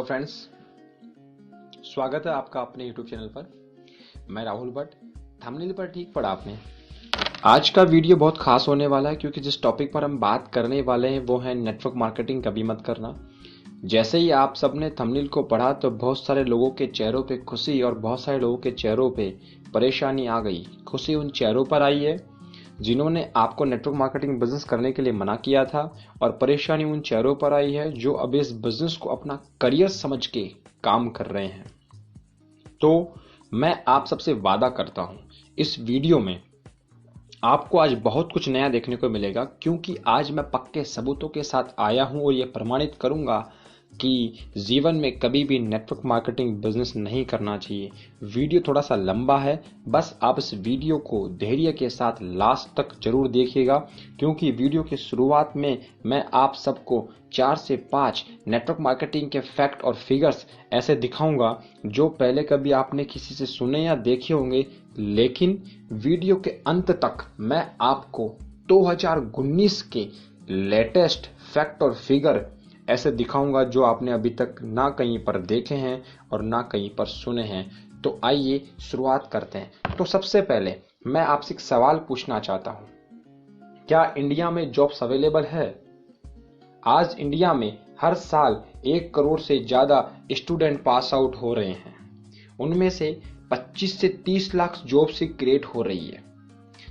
Friends, स्वागत है आपका अपने YouTube चैनल पर। मैं राहुल भट्ट। थंबनेल पर ठीक पढ़ा आपने। आज का वीडियो बहुत खास होने वाला है क्योंकि जिस टॉपिक पर हम बात करने वाले हैं वो है नेटवर्क मार्केटिंग कभी मत करना। जैसे ही आप सबने थंबनेल को पढ़ा तो बहुत सारे लोगों के चेहरों पे खुशी और बहुत सारे लोगों के चेहरों पे परेशानी आ गई। खुशी उन चेहरों पर आई है जिन्होंने आपको नेटवर्क मार्केटिंग बिजनेस करने के लिए मना किया था, और परेशानी उन चेहरों पर आई है जो अब इस बिजनेस को अपना करियर समझ के काम कर रहे हैं। तो मैं आप सबसे वादा करता हूं, इस वीडियो में आपको आज बहुत कुछ नया देखने को मिलेगा, क्योंकि आज मैं पक्के सबूतों के साथ आया हूं और यह प्रमाणित करूंगा कि जीवन में कभी भी नेटवर्क मार्केटिंग बिजनेस नहीं करना चाहिए। वीडियो थोड़ा सा लंबा है, बस आप इस वीडियो को धैर्य के साथ लास्ट तक जरूर देखिएगा, क्योंकि वीडियो की शुरुआत में मैं आप सबको 4 से 5 नेटवर्क मार्केटिंग के फैक्ट और फिगर्स ऐसे दिखाऊंगा जो पहले कभी आपने किसी से सुने या देखे होंगे, लेकिन वीडियो के अंत तक मैं आपको 2019 के लेटेस्ट फैक्ट और फिगर ऐसे दिखाऊंगा जो आपने अभी तक ना कहीं पर देखे हैं और ना कहीं पर सुने हैं। तो आइए शुरुआत करते हैं। तो सबसे पहले मैं आपसे एक सवाल पूछना चाहता हूं, क्या इंडिया में जॉब्स अवेलेबल है? आज इंडिया में हर साल 1 करोड़ से ज्यादा स्टूडेंट पास आउट हो रहे हैं। उनमें से 25 से 30 लाख जॉब्स क्रिएट हो रही है।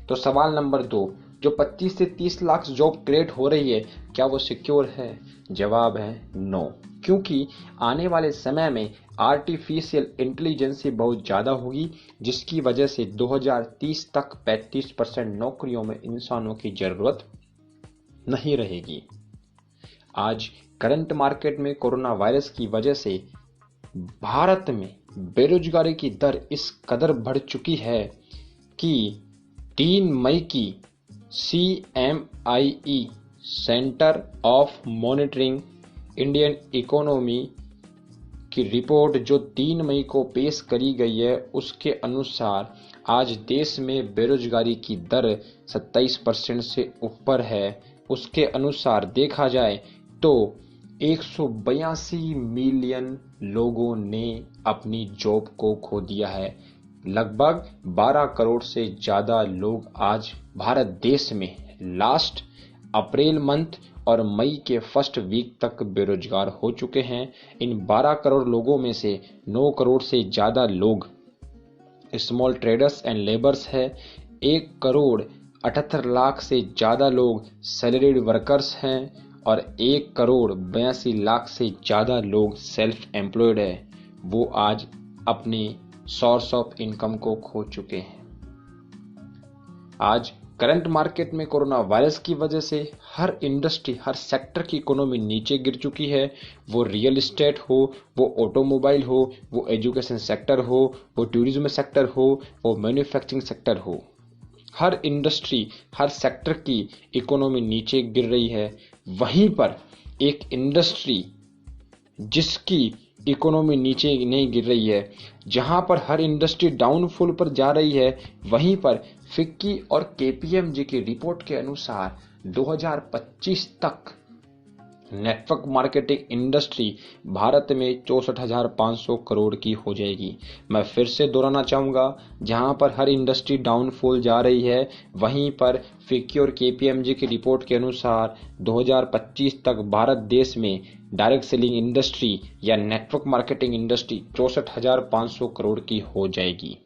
तो सवाल नंबर 2, जो 25 से 30 लाख जॉब क्रिएट हो रही है, क्या वो सिक्योर है? जवाब है नो, क्योंकि आने वाले समय में आर्टिफिशियल इंटेलिजेंस बहुत ज्यादा होगी, जिसकी वजह से 2030 तक 35% नौकरियों में इंसानों की जरूरत नहीं रहेगी। आज करंट मार्केट में कोरोना वायरस की वजह से भारत में बेरोजगारी की दर इस कदर बढ़ चुकी है कि 3 मई की CMIE centre of monitoring Indian economy की रिपोर्ट जो 3 मई को पेश करी गई है, उसके अनुसार आज देश में बेरोजगारी की दर 27% से ऊपर है। उसके अनुसार देखा जाए तो 182 मिलियन लोगों ने अपनी जॉब को खो दिया है। लगभग 12 करोड़ से ज्यादा लोग आज भारत देश में लास्ट अप्रैल मंथ और मई के फर्स्ट वीक तक बेरोजगार हो चुके हैं। इन 12 करोड़ लोगों में से 9 करोड़ से ज्यादा लोग स्मॉल ट्रेडर्स एंड लेबर्स है। 1 करोड़ 78 लाख से ज्यादा लोग सैलरीड वर्कर्स हैं और 1 करोड़ 82 लाख से ज्यादा लोग सेल्फ एम्प्लॉयड है। वो आज अपने सोर्स ऑफ इनकम को खो चुके हैं। आज करंट मार्केट में कोरोना वायरस की वजह से हर इंडस्ट्री, हर सेक्टर की इकोनॉमी नीचे गिर चुकी है। वो रियल एस्टेट हो, वो ऑटोमोबाइल हो, वो एजुकेशन सेक्टर हो, वो टूरिज्म सेक्टर हो, वो मैन्युफैक्चरिंग सेक्टर हो, हर इंडस्ट्री, हर सेक्टर की इकोनॉमी नीचे गिर रही है। वहीं पर एक इंडस्ट्री जिसकी इकोनॉमी नीचे नहीं गिर रही है, जहां पर हर इंडस्ट्री डाउनफॉल पर जा रही है, वहीं पर फिक्की और KPMG की रिपोर्ट के अनुसार 2025 तक नेटवर्क मार्केटिंग इंडस्ट्री भारत में 64,500 करोड़ की हो जाएगी। मैं फिर से दोहराना चाहूंगा, जहां पर हर इंडस्ट्री डाउनफॉल जा रही है, वहीं पर फिक्की और KPMG की रिपोर्ट के अनुसार 2025 तक भारत देश में डायरेक्ट सेलिंग इंडस्ट्री या नेटवर्क मार्केटिंग इंडस्ट्री 64,500 करोड़ की हो जाएगी।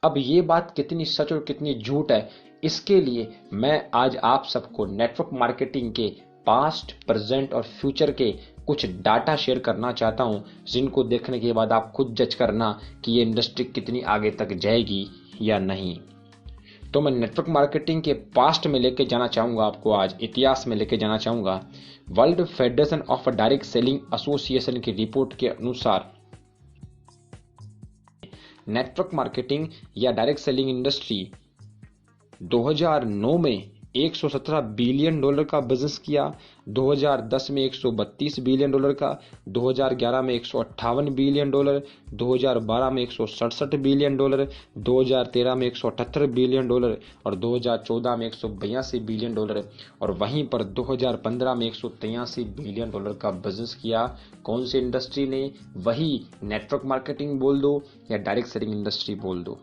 अब ये बात कितनी सच और कितनी झूठ है, इसके लिए मैं आज आप सबको नेटवर्क मार्केटिंग के पास्ट, प्रेजेंट और फ्यूचर के कुछ डाटा शेयर करना चाहता हूं, जिनको देखने के बाद आप खुद जज करना कि ये इंडस्ट्री कितनी आगे तक जाएगी या नहीं। तो मैं नेटवर्क मार्केटिंग के पास्ट में लेके जाना चाहूंगा, आपको आज इतिहास में लेके जाना चाहूंगा। World federation of direct selling association की रिपोर्ट के अनुसार नेटवर्क मार्केटिंग या डायरेक्ट सेलिंग इंडस्ट्री 2009 में 117 बिलियन डॉलर का बिजनेस किया, 2010 में 132 बिलियन डॉलर का, 2011 में 158 बिलियन डॉलर, 2012 में 167 बिलियन डॉलर, 2013 में 178 बिलियन डॉलर और 2014 में 182 बिलियन डॉलर और वहीं पर 2015 में 183 बिलियन डॉलर का बिजनेस किया। कौन सी इंडस्ट्री ने? वही नेटवर्क मार्केटिंग बोल दो या डायरेक्ट सेलिंग इंडस्ट्री बोल दो।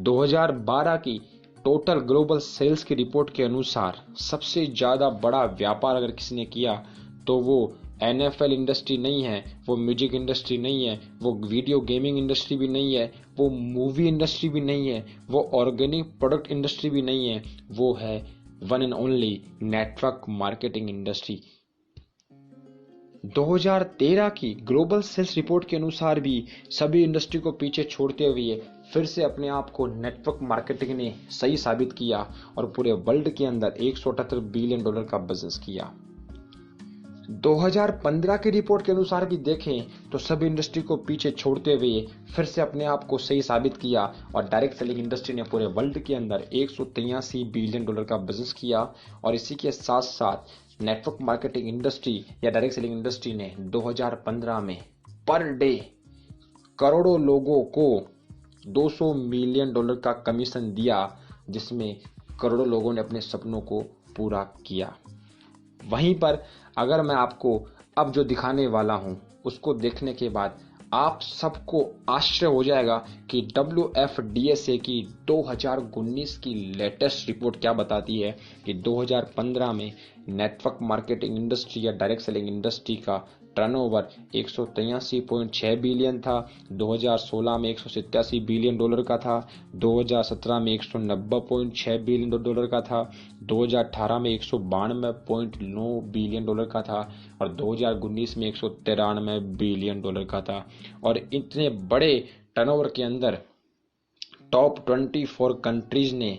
2012 की टोटल ग्लोबल सेल्स की रिपोर्ट के अनुसार सबसे ज्यादा बड़ा व्यापार अगर किसी ने किया तो वो NFL इंडस्ट्री नहीं है, वो म्यूजिक इंडस्ट्री नहीं है, वो वीडियो गेमिंग इंडस्ट्री भी नहीं है, वो मूवी इंडस्ट्री भी नहीं है, वो ऑर्गेनिक प्रोडक्ट इंडस्ट्री भी नहीं है, वो है one and only network marketing industry. 2013 की ग्लोबल सेल्स रिपोर्ट के अनुसार भी सभी इंडस्ट्री को पीछे छोड़ते हुए फिर से अपने आप को नेटवर्क मार्केटिंग ने सही साबित किया और पूरे वर्ल्ड के अंदर 178 बिलियन डॉलर का बिजनेस किया। 2015 की रिपोर्ट के अनुसार भी देखें तो सभी इंडस्ट्री को पीछे छोड़ते हुए फिर से अपने आप को सही साबित किया और डायरेक्ट सेलिंग इंडस्ट्री ने पूरे वर्ल्ड के अंदर 183 बिलियन डॉलर का बिजनेस किया। और इसी के साथ साथ नेटवर्क मार्केटिंग इंडस्ट्री या डायरेक्ट सेलिंग इंडस्ट्री ने 2015 में पर डे करोड़ों लोगों को 200 मिलियन डॉलर का कमीशन दिया, जिसमें करोड़ों लोगों ने अपने सपनों को पूरा किया। वहीं पर अगर मैं आपको अब जो दिखाने वाला हूं उसको देखने के बाद आप सबको आश्चर्य हो जाएगा कि WFDSA की 2019 की लेटेस्ट रिपोर्ट क्या बताती है कि 2015 में नेटवर्क मार्केटिंग इंडस्ट्री या डायरेक्ट सेलिंग इंडस्ट्री का टर्नओवर 183.6 बिलियन था, 2016 में 187 बिलियन डॉलर का था, 2017 में 190.6 बिलियन डॉलर का था, 2018 में 192.9 बिलियन डॉलर का था और 2019 में 193 बिलियन डॉलर का था। और इतने बड़े टर्नओवर के अंदर टॉप 24 कंट्रीज ने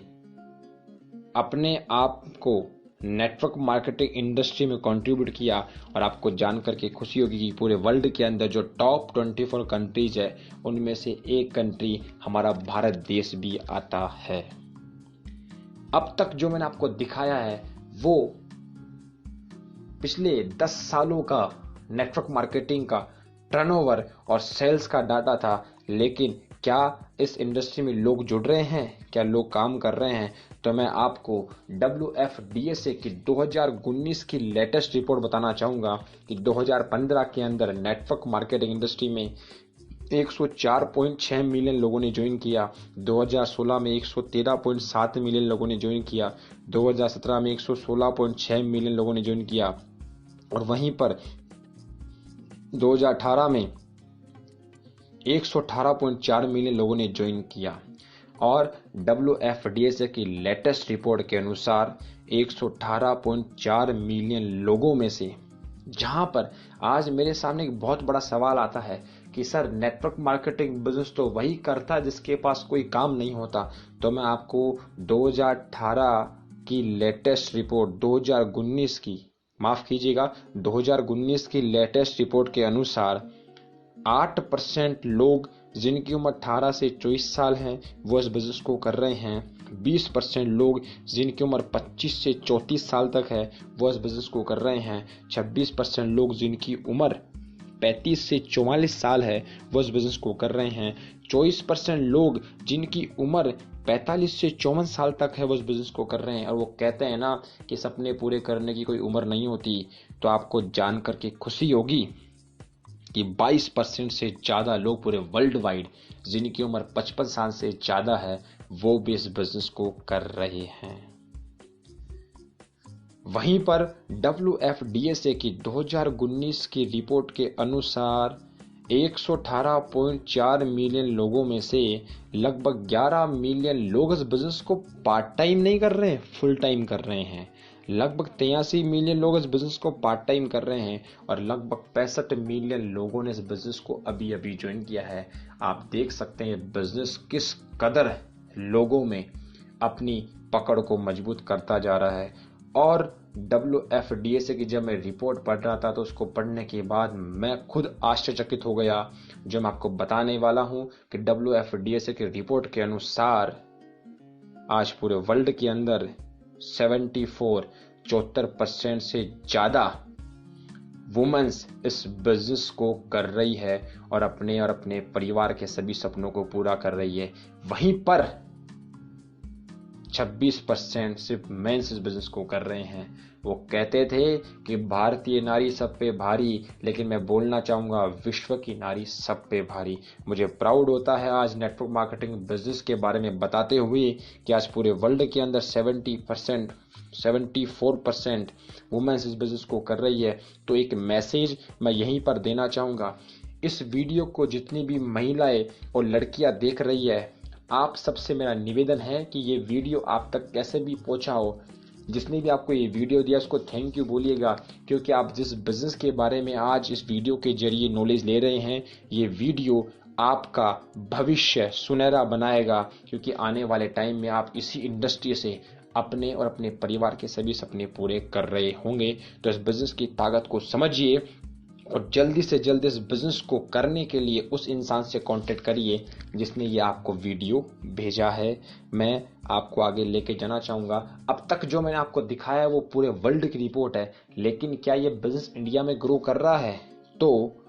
अपने आप को नेटवर्क मार्केटिंग इंडस्ट्री में कंट्रीब्यूट किया। और आपको जानकर के खुशी होगी कि पूरे वर्ल्ड के अंदर जो टॉप 24 कंट्रीज है उनमें से एक कंट्री हमारा भारत देश भी आता है। अब तक जो मैंने आपको दिखाया है वो पिछले 10 सालों का नेटवर्क मार्केटिंग का टर्नओवर और सेल्स का डाटा था, लेकिन क्या इस इंडस्ट्री में लोग जुड़ रहे हैं, क्या लोग काम कर रहे हैं? तो मैं आपको WFDSA की 2019 की लेटेस्ट रिपोर्ट बताना चाहूंगा कि 2015 के अंदर नेटवर्क मार्केटिंग इंडस्ट्री में 104.6 मिलियन लोगों ने ज्वाइन किया, 2016 में 113.7 मिलियन लोगों ने ज्वाइन किया, 2017 में 116.6 मिलियन लोगों ने ज्वाइन किया और वहीं पर 2018 में 118.4 मिलियन लोगों ने ज्वाइन किया। और WFDSA की लेटेस्ट रिपोर्ट के अनुसार 118.4 मिलियन लोगों में से, जहां पर आज मेरे सामने एक बहुत बड़ा सवाल आता है कि सर नेटवर्क मार्केटिंग बिजनेस तो वही करता है जिसके पास कोई काम नहीं होता। तो मैं आपको 2018 की लेटेस्ट रिपोर्ट 2019 की, माफ कीजिएगा 2019 की लेटेस्ट रिपोर्ट के अनुसार 8% लोग जिनकी उम्र 18 से 24 साल है वो इस बिजनेस को कर रहे हैं, 20% लोग जिनकी उम्र 25 से 34 साल तक है वो इस बिजनेस को कर रहे हैं, 26% लोग जिनकी उम्र 35 से 44 साल है वो इस बिजनेस को कर रहे हैं, 24% लोग जिनकी उम्र 45 से 54 साल तक है वो इस बिजनेस को कर रहे हैं। और वो कहते हैं ना कि सपने पूरे करने की कोई उम्र नहीं होती। तो आपको जान करके खुशी होगी कि 22% से ज्यादा लोग पूरे वर्ल्ड वाइड जिनकी उम्र 55 साल से ज्यादा है वो भी इस बिजनेस को कर रहे हैं। वहीं पर WFDSA की 2019 की रिपोर्ट के अनुसार 118.4 मिलियन लोगों में से लगभग 11 मिलियन लोग इस बिजनेस को पार्ट टाइम नहीं कर रहे हैं, फुल टाइम कर रहे हैं। लगभग 83 मिलियन लोग इस बिजनेस को पार्ट टाइम कर रहे हैं और लगभग 65 मिलियन लोगों ने इस बिजनेस को अभी अभी ज्वाइन किया है। आप देख सकते हैं बिजनेस किस कदर लोगों में अपनी पकड़ को मजबूत करता जा रहा है। और WFDSA की जब मैं रिपोर्ट पढ़ रहा था तो उसको पढ़ने के बाद मैं खुद आश्चर्यचकित हो गया। जो मैं आपको बताने वाला हूं कि WFDSA की रिपोर्ट के अनुसार आज पूरे वर्ल्ड के अंदर 74% से ज़्यादा वुमेन्स इस बिजनेस को कर रही है और अपने परिवार के सभी सपनों को पूरा कर रही है। वहीं पर 26% सिर्फ मेंस इस बिजनेस को कर रहे हैं। वो कहते थे कि भारतीय नारी सब पे भारी, लेकिन मैं बोलना चाहूँगा विश्व की नारी सब पे भारी। मुझे प्राउड होता है आज नेटवर्क मार्केटिंग बिजनेस के बारे में बताते हुए कि आज पूरे वर्ल्ड के अंदर 74% वुमेन्स इस बिजनेस को कर रही है। तो एक मैसेज मैं यहीं पर देना चाहूँगा, इस वीडियो को जितनी भी महिलाएं और लड़कियां देख रही है, आप सबसे मेरा निवेदन है कि ये वीडियो आप तक कैसे भी पहुंचा हो, जिसने भी आपको ये वीडियो दिया उसको थैंक यू बोलिएगा, क्योंकि आप जिस बिजनेस के बारे में आज इस वीडियो के जरिए नॉलेज ले रहे हैं, ये वीडियो आपका भविष्य सुनहरा बनाएगा, क्योंकि आने वाले टाइम में आप इसी इंडस्ट्री से अपने और अपने परिवार के सभी सपने पूरे कर रहे होंगे। तो इस बिजनेस की ताकत को समझिए और जल्दी से जल्दी इस बिजनेस को करने के लिए उस इंसान से कांटेक्ट करिए जिसने ये आपको वीडियो भेजा है। मैं आपको आगे लेके जाना चाहूँगा। अब तक जो मैंने आपको दिखाया है वो पूरे वर्ल्ड की रिपोर्ट है, लेकिन क्या ये बिजनेस इंडिया में ग्रो कर रहा है? तो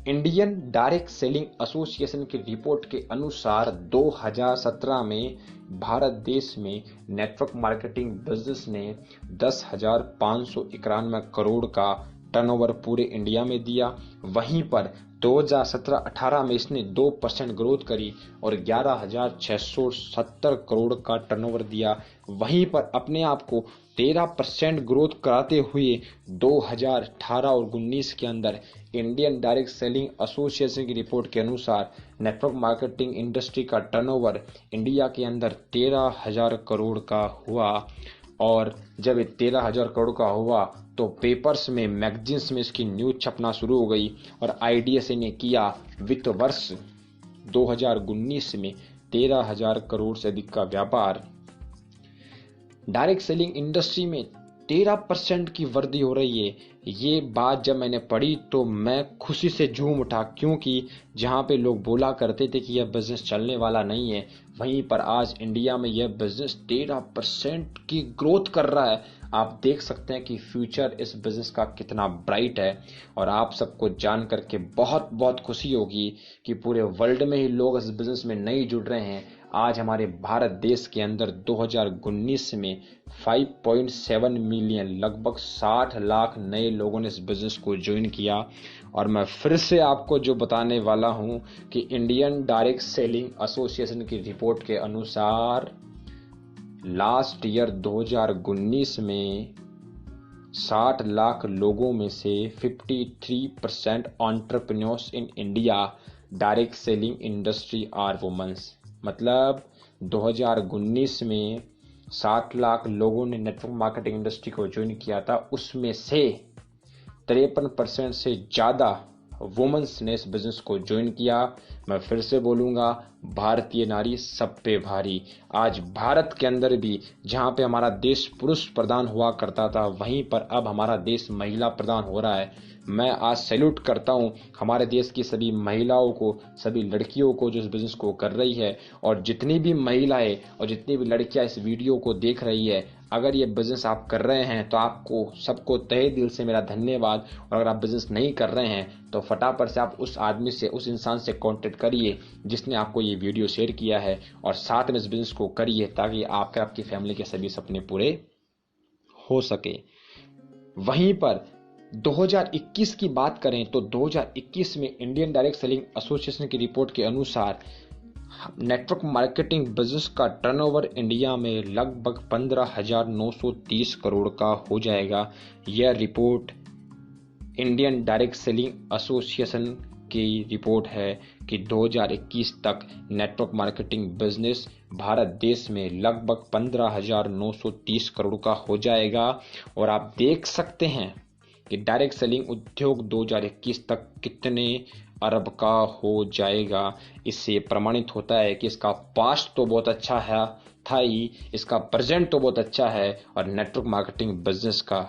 इंडियन डायरेक्ट सेलिंग एसोसिएशन की रिपोर्ट के अनुसार 2017 में भारत देश में नेटवर्क मार्केटिंग बिजनेस ने 10,591 करोड़ का टर्नओवर पूरे इंडिया में दिया। वहीं पर 2017-18 में इसने 2% ग्रोथ करी और 11,670 करोड़ का टर्नओवर दिया। वहीं पर अपने आप को 13% ग्रोथ कराते हुए 2018 और 19 के अंदर इंडियन डायरेक्ट सेलिंग एसोसिएशन की रिपोर्ट के अनुसार नेटवर्क मार्केटिंग इंडस्ट्री का टर्नओवर इंडिया के अंदर 13,000 करोड़ का हुआ। और जब ये 13,000 करोड़ का हुआ तो पेपर्स में, मैगजीन्स में इसकी न्यूज छपना शुरू हो गई और आईडीएसए ने किया वित्त वर्ष 2019 में 13,000 करोड़ से अधिक का व्यापार। डायरेक्ट सेलिंग इंडस्ट्री में 13% की वृद्धि हो रही है। ये बात जब मैंने पढ़ी तो मैं खुशी से झूम उठा, क्योंकि जहां पे लोग बोला करते थे कि यह बिजनेस चलने वाला नहीं है, वहीं पर आज इंडिया में यह बिजनेस 13% की ग्रोथ कर रहा है। आप देख सकते हैं कि फ्यूचर इस बिजनेस का कितना ब्राइट है और आप सबको जान करके बहुत बहुत खुशी होगी कि पूरे वर्ल्ड में ही लोग इस बिजनेस में नहीं जुड़ रहे हैं। आज हमारे भारत देश के अंदर 2019 में 5.7 मिलियन, लगभग 60 लाख नए लोगों ने इस बिजनेस को ज्वाइन किया। और मैं फिर से आपको जो बताने वाला हूं कि इंडियन डायरेक्ट सेलिंग एसोसिएशन की रिपोर्ट के अनुसार लास्ट ईयर 2019 में 60 लाख लोगों में से 53% entrepreneurs in India direct selling industry are womens. मतलब 2019 में 60 लाख लोगों ने नेटवर्क मार्केटिंग इंडस्ट्री को ज्वाइन किया था, उसमें से 53% से ज़्यादा वुमेन्स ने इस बिजनेस को ज्वाइन किया। मैं फिर से बोलूँगा, भारतीय नारी सब पे भारी। आज भारत के अंदर भी जहाँ पे हमारा देश पुरुष प्रधान हुआ करता था, वहीं पर अब हमारा देश महिला प्रधान हो रहा है। मैं आज सैल्यूट करता हूं हमारे देश की सभी महिलाओं को, सभी लड़कियों को जो इस बिजनेस को कर रही है। और जितनी भी महिलाएं और जितनी भी लड़कियां इस वीडियो को देख रही है, अगर ये बिजनेस आप कर रहे हैं तो आपको सबको तहे दिल से मेरा धन्यवाद। और अगर आप बिजनेस नहीं कर रहे हैं तो फटाफट से आप उस आदमी से, उस इंसान से कांटेक्ट करिए जिसने आपको ये वीडियो शेयर किया है, और साथ में इस बिजनेस को करिए ताकि आपकी फैमिली के सभी सपने पूरे हो सके। वहीं पर 2021 की बात करें तो 2021 में इंडियन डायरेक्ट सेलिंग एसोसिएशन की रिपोर्ट के अनुसार नेटवर्क मार्केटिंग बिजनेस का टर्नओवर इंडिया में लगभग 15,930 करोड़ का हो जाएगा। यह report Indian direct selling association की रिपोर्ट है कि 2021 तक नेटवर्क मार्केटिंग बिजनेस भारत देश में लगभग 15,930 करोड़ का हो जाएगा। और आप देख सकते हैं कि डायरेक्ट सेलिंग उद्योग 2021 तक कितने अरब का हो जाएगा। इससे प्रमाणित होता है कि इसका पास्ट तो बहुत अच्छा है था ही, इसका प्रेजेंट तो बहुत अच्छा है और नेटवर्क मार्केटिंग बिजनेस का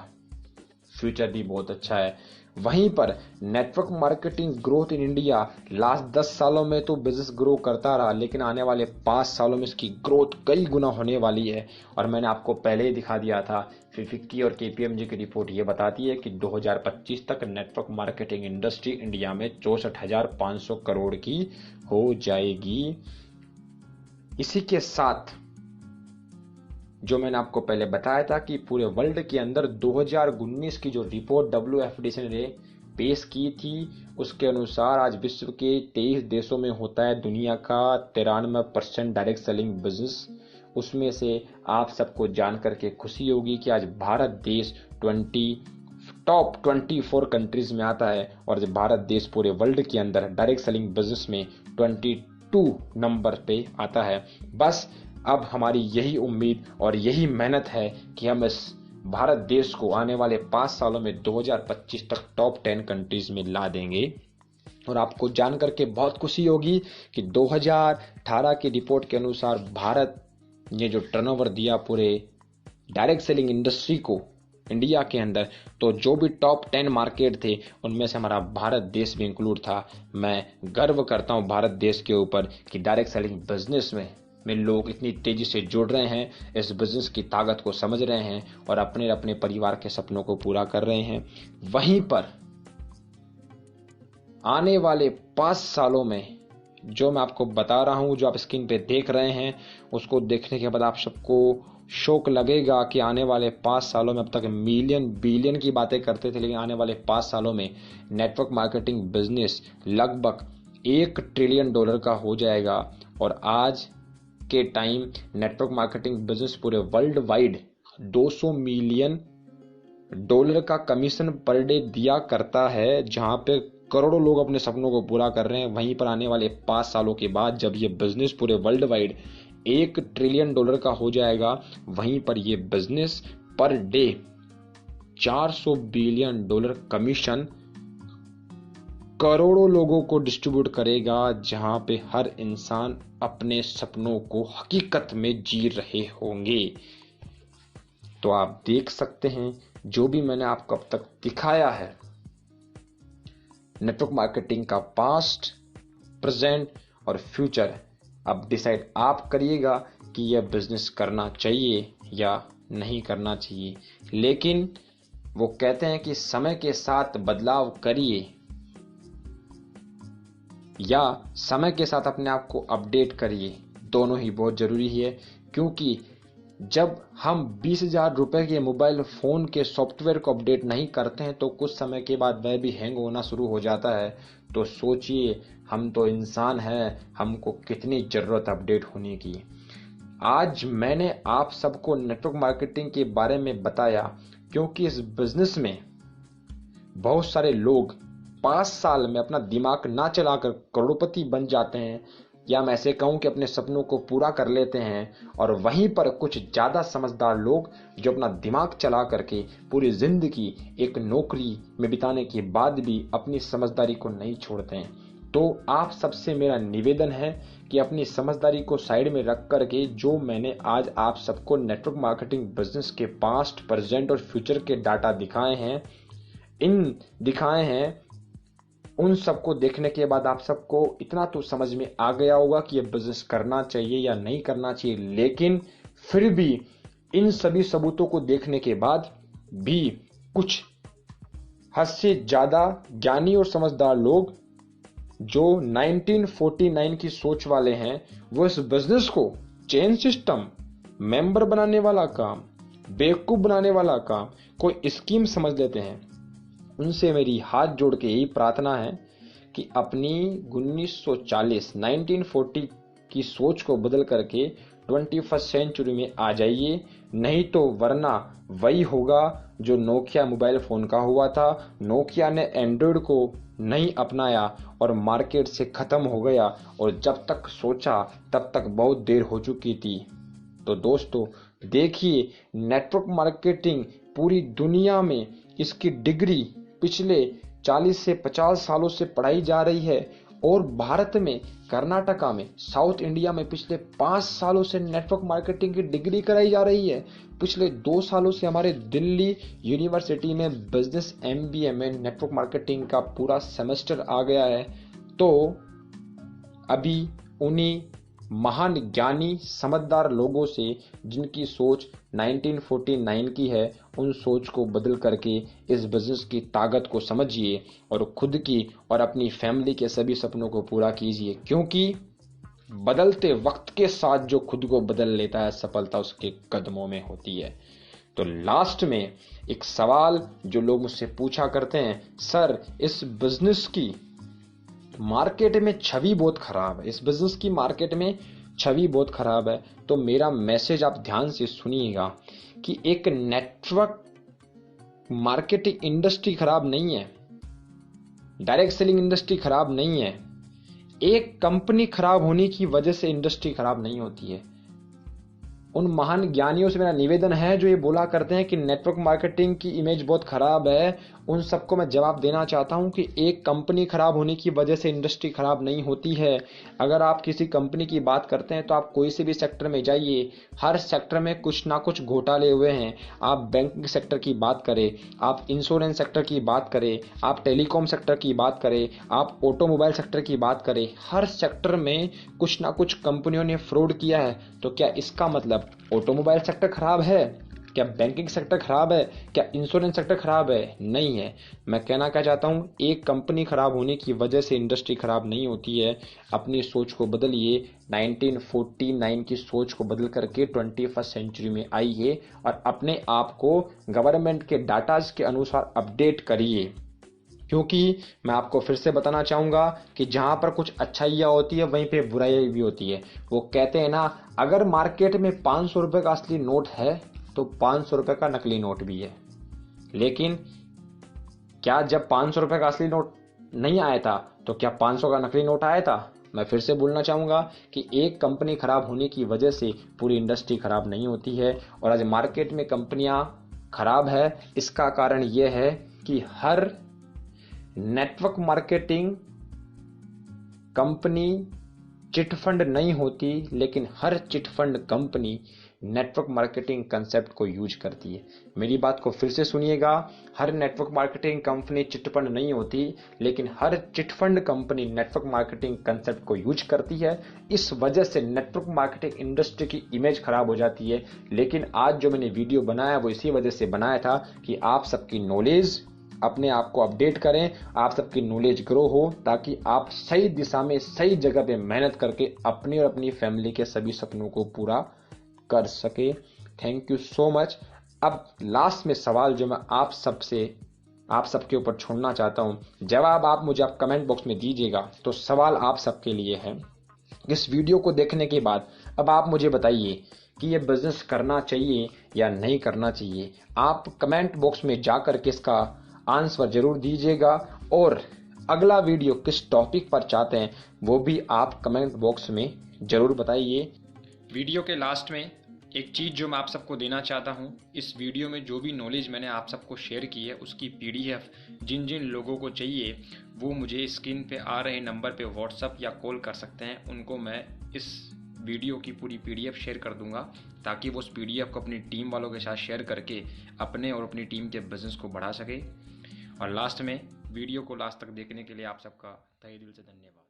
फ्यूचर भी बहुत अच्छा है। वहीं पर network marketing growth in India last 10 सालों में तो बिजनेस ग्रो करता रहा, लेकिन आने वाले 5 सालों में इसकी ग्रोथ कई गुना होने वाली है। और मैंने आपको पहले ही दिखा दिया था, फिक्की और केपीएमजी की रिपोर्ट ये बताती है कि 2025 तक नेटवर्क मार्केटिंग इंडस्ट्री इंडिया में 64,500 करोड़ की हो जाएगी। इसी के साथ जो मैंने आपको पहले बताया था कि पूरे वर्ल्ड के अंदर 2019 की जो रिपोर्ट WFDC ने पेश की थी, उसके अनुसार आज विश्व के 23 देशों में होता है दुनिया का 93% डायरेक्ट सेलिंग बिजनेस। उसमें से आप सबको जान करके खुशी होगी कि आज भारत देश टॉप 24 कंट्रीज में आता है, और जब भारत देश पूरे वर्ल्ड के अंदर डायरेक्ट सेलिंग बिजनेस में 22 नंबर पे आता है। बस अब हमारी यही उम्मीद और यही मेहनत है कि हम इस भारत देश को आने वाले 5 सालों में 2025 तक टॉप 10 कंट्रीज में ला देंगे। और आपको जान करके बहुत खुशी होगी कि 2018 की रिपोर्ट के अनुसार भारत ने जो टर्नओवर दिया पूरे डायरेक्ट सेलिंग इंडस्ट्री को इंडिया के अंदर, तो जो भी टॉप 10 मार्केट थे उनमें से हमारा भारत देश भी इंक्लूड था। मैं गर्व करता हूं भारत देश के ऊपर कि डायरेक्ट सेलिंग बिजनेस में लोग इतनी तेजी से जुड़ रहे हैं, इस बिजनेस की ताकत को समझ रहे हैं और अपने अपने परिवार के सपनों को पूरा कर रहे हैं। वहीं पर आने वाले 5 सालों में जो मैं आपको बता रहा हूं, जो आप स्क्रीन पे देख रहे हैं, उसको देखने के बाद आप सबको शौक लगेगा कि आने वाले 5 सालों में, अब तक मिलियन बिलियन की बातें करते थे, लेकिन आने वाले 5 सालों में नेटवर्क मार्केटिंग बिजनेस लगभग $1 ट्रिलियन का हो जाएगा। और आज के टाइम नेटवर्क मार्केटिंग बिजनेस पूरे वर्ल्ड वाइड $200 मिलियन का कमीशन पर डे दिया करता है, जहां पे करोड़ों लोग अपने सपनों को पूरा कर रहे हैं। वहीं पर आने वाले 5 सालों के बाद जब ये बिजनेस पूरे वर्ल्ड वाइड $1 ट्रिलियन का हो जाएगा, वहीं पर ये business per day $400 billion commission करोड़ों लोगों को डिस्ट्रीब्यूट करेगा, जहां पे हर इंसान अपने सपनों को हकीकत में जी रहे होंगे। तो आप देख सकते हैं जो भी मैंने आपको अब तक दिखाया है, नेटवर्क मार्केटिंग का पास्ट, प्रेजेंट और फ्यूचर। अब डिसाइड आप करिएगा कि यह बिजनेस करना चाहिए या नहीं करना चाहिए। लेकिन वो कहते हैं कि समय के साथ बदलाव करिए या समय के साथ अपने आप को अपडेट करिए, दोनों ही बहुत जरूरी है। क्योंकि जब हम 20,000 रुपए के मोबाइल फोन के सॉफ्टवेयर को अपडेट नहीं करते हैं तो कुछ समय के बाद वह भी हैंग होना शुरू हो जाता है। तो सोचिए, हम तो इंसान हैं, हमको कितनी जरूरत अपडेट होने की। आज मैंने आप सबको नेटवर्क मार्केटिंग के बारे में बताया क्योंकि इस बिजनेस में बहुत सारे लोग 5 साल में अपना दिमाग ना चलाकर करोड़पति बन जाते हैं, या मैं ऐसे कहूं कि अपने सपनों को पूरा कर लेते हैं। और वहीं पर कुछ ज्यादा समझदार लोग जो अपना दिमाग चला करके पूरी जिंदगी एक नौकरी में बिताने के बाद भी अपनी समझदारी को नहीं छोड़ते हैं। तो आप सबसे मेरा निवेदन है कि अपनी समझदारी को साइड में रख करके जो मैंने आज आप सबको नेटवर्क मार्केटिंग बिजनेस के पास्ट, प्रेजेंट और फ्यूचर के डाटा दिखाए हैं, उन सबको देखने के बाद आप सबको इतना तो समझ में आ गया होगा कि यह बिजनेस करना चाहिए या नहीं करना चाहिए। लेकिन फिर भी इन सभी सबूतों को देखने के बाद भी कुछ हद से ज्यादा ज्ञानी और समझदार लोग जो 1949 की सोच वाले हैं, वो इस बिजनेस को चेन सिस्टम, मेंबर बनाने वाला काम, बेवकूफ बनाने वाला काम, कोई स्कीम समझ लेते हैं। उनसे मेरी हाथ जोड़ के यही प्रार्थना है कि अपनी 1940 की सोच को बदल करके 21st सेंचुरी में आ जाइए। नहीं तो वरना वही होगा जो नोकिया मोबाइल फोन का हुआ था। नोकिया ने एंड्रॉइड को नहीं अपनाया और मार्केट से खत्म हो गया, और जब तक सोचा तब तक बहुत देर हो चुकी थी। तो दोस्तों देखिए, नेटवर्क मार्केटिंग पूरी दुनिया में इसकी डिग्री पिछले 40 से 50 सालों से पढ़ाई जा रही है, और भारत में कर्नाटका में साउथ इंडिया में पिछले 5 सालों से नेटवर्क मार्केटिंग की डिग्री कराई जा रही है। पिछले 2 सालों से हमारे दिल्ली यूनिवर्सिटी में बिजनेस एमबीए में नेटवर्क मार्केटिंग का पूरा सेमेस्टर आ गया है। तो अभी उन्हीं महान ज्ञानी समझदार लोगों से जिनकी सोच 1949 की है, उन सोच को बदल करके इस बिजनेस की ताकत को समझिए और खुद की और अपनी फैमिली के सभी सपनों को पूरा कीजिए, क्योंकि बदलते वक्त के साथ जो खुद को बदल लेता है सफलता उसके कदमों में होती है। तो लास्ट में एक सवाल जो लोग मुझसे पूछा करते हैं, सर इस बिजनेस की मार्केट में छवि बहुत खराब है, इस बिजनेस की मार्केट में छवि बहुत खराब है। तो मेरा मैसेज आप ध्यान से सुनिएगा कि एक नेटवर्क मार्केटिंग इंडस्ट्री खराब नहीं है, डायरेक्ट सेलिंग इंडस्ट्री खराब नहीं है, एक कंपनी खराब होने की वजह से इंडस्ट्री खराब नहीं होती है। उन महान ज्ञानियों से मेरा निवेदन है जो ये बोला करते हैं कि नेटवर्क मार्केटिंग की इमेज बहुत खराब है, उन सबको मैं जवाब देना चाहता हूं कि एक कंपनी खराब होने की वजह से इंडस्ट्री खराब नहीं होती है। अगर आप किसी कंपनी की बात करते हैं तो आप कोई से भी सेक्टर में जाइए, हर सेक्टर में कुछ ना कुछ घोटाले हुए हैं। आप बैंकिंग सेक्टर की बात करें, आप इंश्योरेंस सेक्टर की बात करें, आप टेलीकॉम सेक्टर की बात करें, आप ऑटोमोबाइल सेक्टर की बात करें, हर सेक्टर में कुछ ना कुछ कंपनियों ने फ्रॉड किया है। तो क्या इसका मतलब ऑटोमोबाइल सेक्टर खराब है? क्या बैंकिंग सेक्टर खराब है? क्या इंश्योरेंस सेक्टर खराब है? नहीं है। मैं कहना क्या चाहता हूं, एक कंपनी खराब होने की वजह से इंडस्ट्री खराब नहीं होती है। अपनी सोच को बदलिए, 1949 की सोच को बदल करके 21st सेंचुरी में आइए और अपने आप को गवर्नमेंट के डाटाज के अनुसार अपडेट करिए। क्योंकि मैं आपको फिर से बताना चाहूंगा कि जहां पर कुछ अच्छाइयां होती है वहीं पे बुराइयां भी होती है। वो कहते हैं ना, अगर मार्केट में 500 रुपए का असली नोट है तो 500 रुपए का नकली नोट भी है। लेकिन क्या जब 500 रुपए का असली नोट नहीं आया था तो क्या 500 का नकली नोट आया था? मैं फिर से बोलना चाहूंगा कि एक कंपनी खराब होने की वजह से पूरी इंडस्ट्री खराब नहीं होती है। और आज मार्केट में कंपनियां खराब है, इसका कारण यह है कि हर नेटवर्क मार्केटिंग कंपनी चिटफंड नहीं होती, लेकिन हर chit fund company network marketing concept को यूज करती है। मेरी बात को फिर से सुनिएगा, हर नेटवर्क मार्केटिंग कंपनी चिटफंड नहीं होती, लेकिन हर chit fund company network marketing concept को यूज करती है। इस वजह से नेटवर्क मार्केटिंग इंडस्ट्री की इमेज खराब हो जाती है। लेकिन आज जो मैंने वीडियो बनाया वो इसी वजह से बनाया था कि आप सबकी नॉलेज, अपने आप को अपडेट करें, आप सबकी नॉलेज ग्रो हो, ताकि आप सही दिशा में सही जगह पे मेहनत करके अपनी और अपनी फैमिली के सभी सपनों को पूरा कर सके। Thank you so much. अब लास्ट में सवाल जो मैं आप सबके ऊपर छोड़ना चाहता हूं, जवाब आप मुझे आप कमेंट बॉक्स में दीजिएगा। तो सवाल आप सबके लिए है, इस वीडियो को देखने के बाद अब आप मुझे बताइए कि ये बिजनेस करना चाहिए या नहीं करना चाहिए। आप कमेंट बॉक्स में जाकर के इसका आंसर जरूर दीजिएगा और अगला वीडियो किस टॉपिक पर चाहते हैं वो भी आप कमेंट बॉक्स में जरूर बताइए। वीडियो के लास्ट में एक चीज़ जो मैं आप सबको देना चाहता हूं, इस वीडियो में जो भी नॉलेज मैंने आप सबको शेयर की है उसकी पीडीएफ जिन जिन लोगों को चाहिए वो मुझे स्क्रीन पे आ रहे नंबर पे व्हाट्सअप या कॉल कर सकते हैं। उनको मैं इस वीडियो की पूरी पीडीएफ शेयर कर दूंगा ताकि वो उस पीडीएफ को अपनी टीम वालों के साथ शेयर करके अपने और अपनी टीम के बिजनेस को बढ़ा सके। और लास्ट में वीडियो को लास्ट तक देखने के लिए आप सबका तहे दिल से धन्यवाद।